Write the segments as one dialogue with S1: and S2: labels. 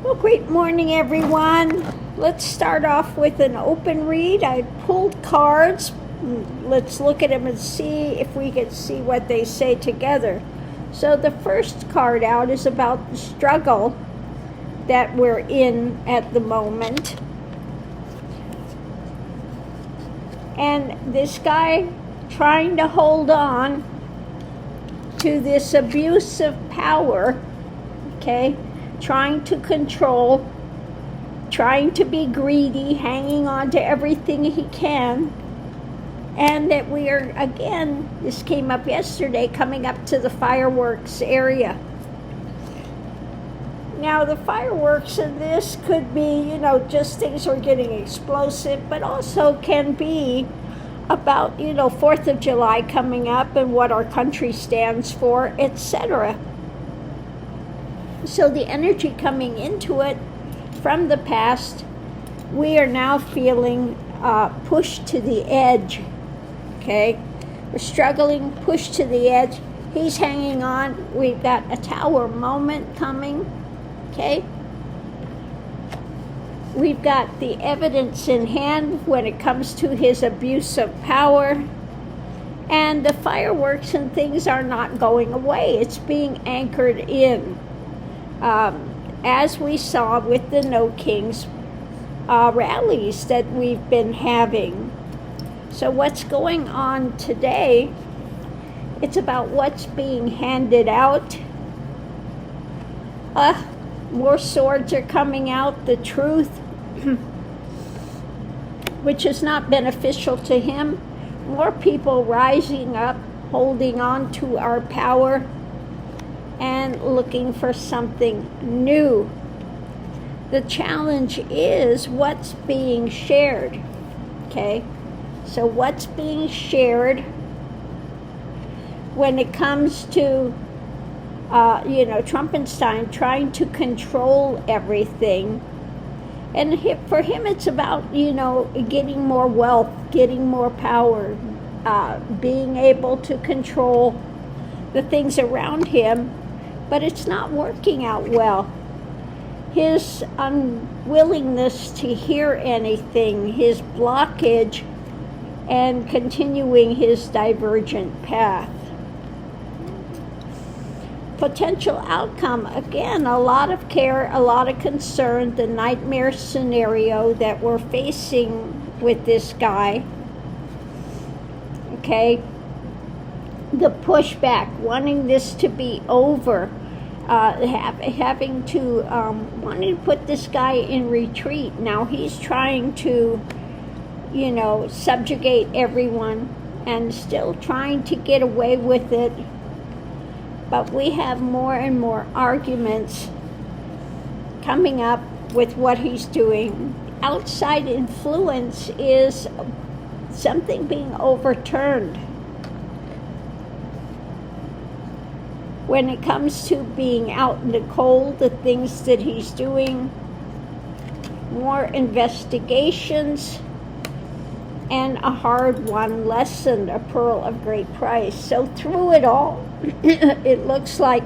S1: Well, great morning, everyone. Let's start off with an open read. I pulled cards. Let's look at them and see if we can see what they say together. So the first card out is about the struggle that we're in at the moment. And this guy trying to hold on to this abuse of power, okay? Trying to control, trying to be greedy, hanging on to everything he can. And that we are, again, this came up yesterday, coming up to the fireworks area. Now, the fireworks in this could be, just things are getting explosive, but also can be about, 4th of July coming up and what our country stands for, etc. So the energy coming into it from the past, we are now feeling pushed to the edge, okay? We're struggling, pushed to the edge. He's hanging on. We've got a tower moment coming, okay? We've got the evidence in hand when it comes to his abuse of power. And the fireworks and things are not going away. It's being anchored in. As we saw with the No Kings rallies that we've been having. So what's going on today, it's about what's being handed out. More swords are coming out, the truth, which is not beneficial to him. More people rising up, holding on to our power, and looking for something new. The challenge is what's being shared, okay? So what's being shared when it comes to, Trumpenstein trying to control everything. And for him, it's about, getting more wealth, getting more power, being able to control the things around him. But it's not working out well. His unwillingness to hear anything, his blockage, and continuing his divergent path. Potential outcome, again, a lot of care, a lot of concern, the nightmare scenario that we're facing with this guy. Okay? The pushback, wanting this to be over, wanting to put this guy in retreat. Now he's trying to, subjugate everyone and still trying to get away with it. But we have more and more arguments coming up with what he's doing. Outside influence is something being overturned. When it comes to being out in the cold, the things that he's doing, more investigations, and a hard-won lesson, a pearl of great price. So through it all, it looks like,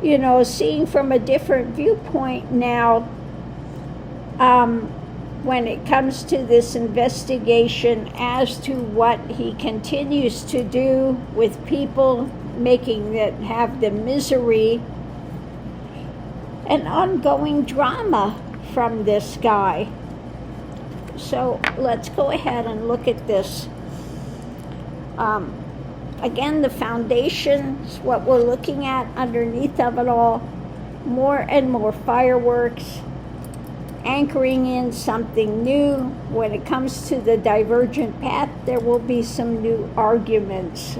S1: seeing from a different viewpoint now, when it comes to this investigation as to what he continues to do with people, making that have the misery and ongoing drama from this guy. So let's go ahead and look at this. Again, the foundations, what we're looking at underneath of it all, more and more fireworks, anchoring in something new. When it comes to the divergent path, there will be some new arguments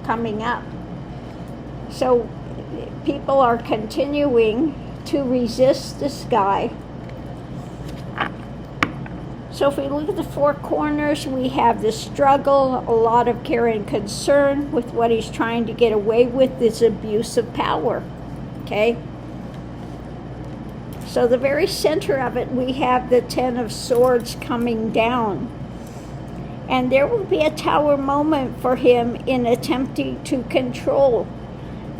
S1: coming up. So people are continuing to resist this guy. So if we look at the four corners, we have the struggle, a lot of care and concern with what he's trying to get away with, this abuse of power, okay? So the very center of it, we have the 10 of Swords coming down. And there will be a tower moment for him in attempting to control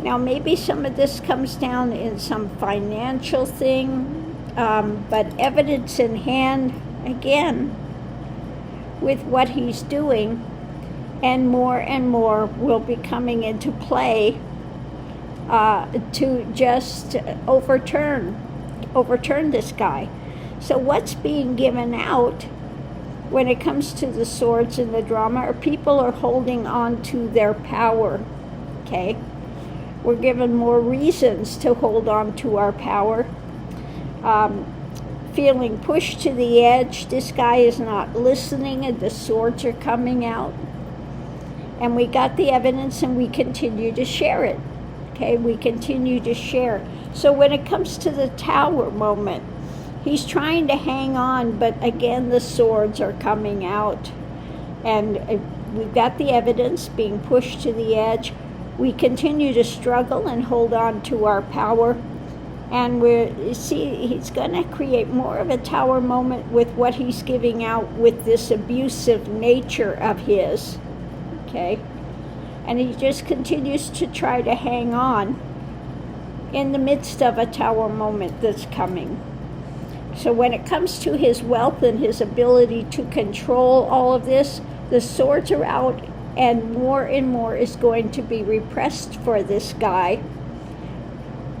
S1: Now, maybe some of this comes down in some financial thing, but evidence in hand, again, with what he's doing, and more will be coming into play to just overturn this guy. So what's being given out when it comes to the swords and the drama are people are holding on to their power, okay? We're given more reasons to hold on to our power. Feeling pushed to the edge, this guy is not listening and the swords are coming out. And we got the evidence and we continue to share it. Okay, we continue to share. So when it comes to the tower moment, he's trying to hang on, but again, the swords are coming out. And we've got the evidence being pushed to the edge. We continue to struggle and hold on to our power. And he's going to create more of a tower moment with what he's giving out with this abusive nature of his. Okay? And he just continues to try to hang on in the midst of a tower moment that's coming. So when it comes to his wealth and his ability to control all of this, the swords are out and more is going to be repressed for this guy.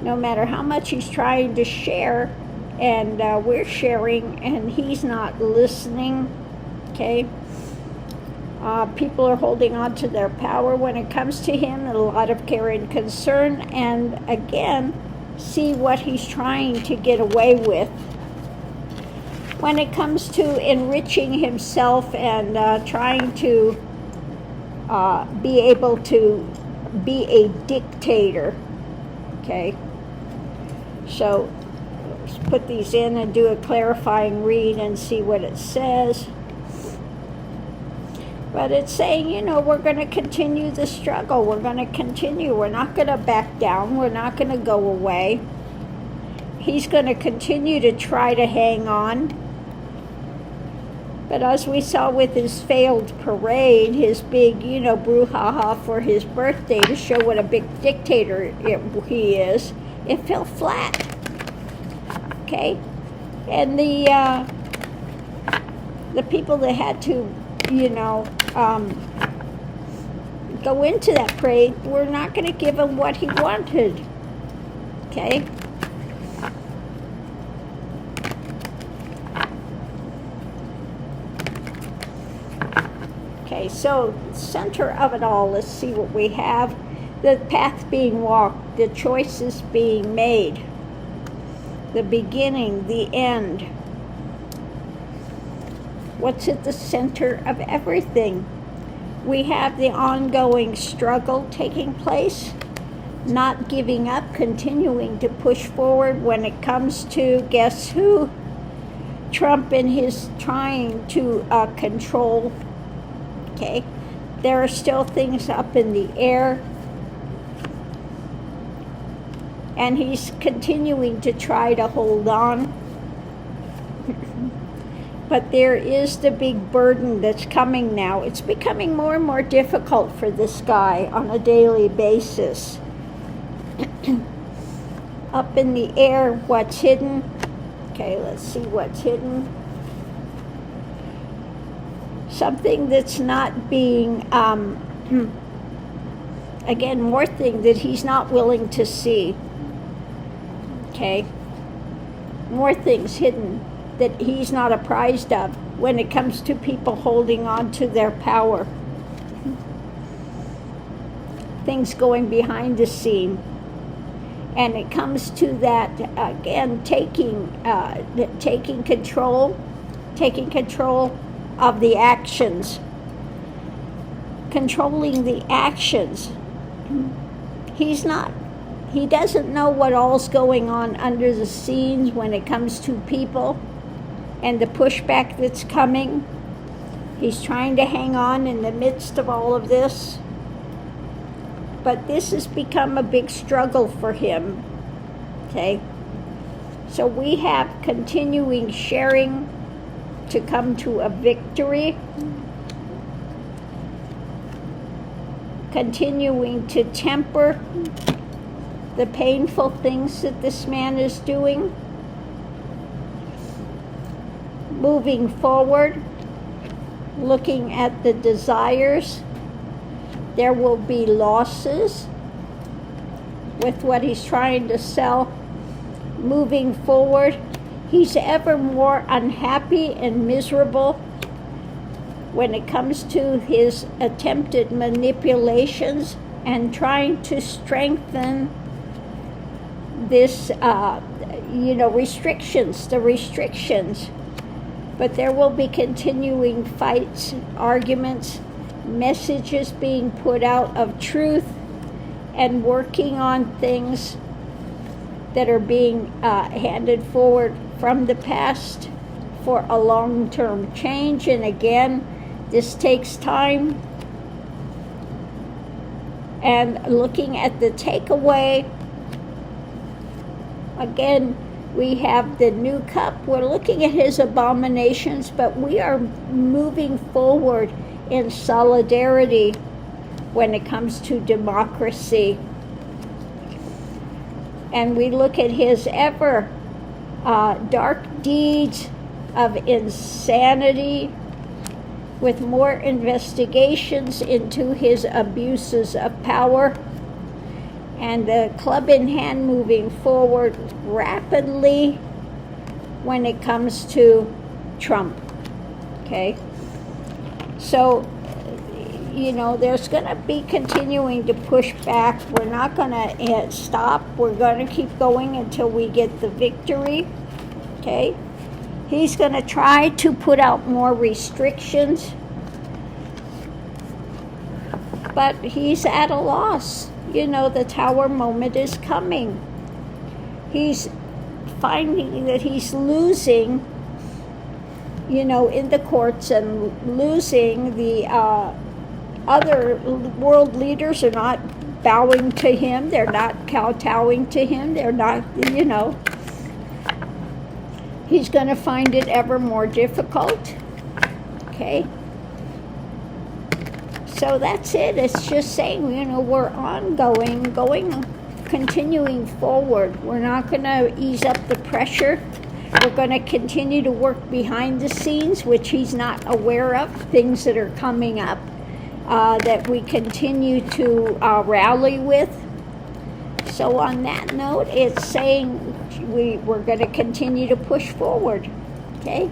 S1: No matter how much he's trying to share, and we're sharing, and he's not listening, okay? People are holding on to their power when it comes to him, a lot of care and concern, and again, see what he's trying to get away with. When it comes to enriching himself and trying to be able to be a dictator, okay? So let's put these in and do a clarifying read and see what it says. But it's saying, we're going to continue the struggle. We're going to continue. We're not going to back down. We're not going to go away. He's going to continue to try to hang on. But as we saw with his failed parade, his big, brouhaha for his birthday to show what a big dictator he is, it fell flat. Okay? And the people that had to, go into that parade were not going to give him what he wanted. Okay? Okay, so center of it all, let's see what we have. The path being walked, the choices being made, the beginning, the end. What's at the center of everything? We have the ongoing struggle taking place, not giving up, continuing to push forward when it comes to, guess who? Trump and his trying to control. Okay, there are still things up in the air. And he's continuing to try to hold on. But there is the big burden that's coming now. It's becoming more and more difficult for this guy on a daily basis. Up in the air, what's hidden? Okay, let's see what's hidden. Something that's not being, again, more thing that he's not willing to see. Okay? More things hidden that he's not apprised of when it comes to people holding on to their power. Things going behind the scene. And it comes to that, again, taking control of the actions. Controlling the actions. He doesn't know what all's going on under the scenes when it comes to people and the pushback that's coming. He's trying to hang on in the midst of all of this. But this has become a big struggle for him. Okay? So we have continuing sharing to come to a victory. Continuing to temper the painful things that this man is doing. Moving forward, looking at the desires, there will be losses with what he's trying to sell. Moving forward, he's ever more unhappy and miserable when it comes to his attempted manipulations and trying to strengthen this, restrictions. But there will be continuing fights, arguments, messages being put out of truth, and working on things that are being handed forward from the past for a long-term change. And again, this takes time. And looking at the takeaway, again, we have the new cup. We're looking at his abominations, but we are moving forward in solidarity when it comes to democracy. And we look at his ever dark deeds of insanity, with more investigations into his abuses of power, and the club in hand moving forward rapidly when it comes to Trump. Okay, so there's going to be continuing to push back. We're not going to stop. We're going to keep going until we get the victory. Okay, he's going to try to put out more restrictions, but he's at a loss. The Tower moment is coming. He's finding that he's losing, in the courts, and losing. The other world leaders are not bowing to him. They're not kowtowing to him. They're not, He's going to find it ever more difficult. Okay? So that's it. It's just saying, we're continuing forward. We're not going to ease up the pressure. We're going to continue to work behind the scenes, which he's not aware of, things that are coming up that we continue to rally with. So on that note, it's saying we're going to continue to push forward. Okay?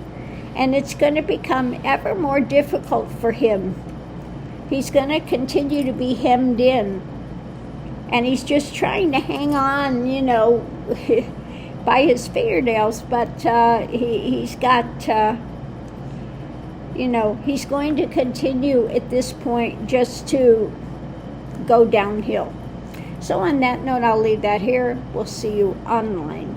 S1: And it's going to become ever more difficult for him. He's going to continue to be hemmed in. And he's just trying to hang on, by his fingernails. But he's got, he's going to continue at this point just to go downhill. So on that note, I'll leave that here. We'll see you online.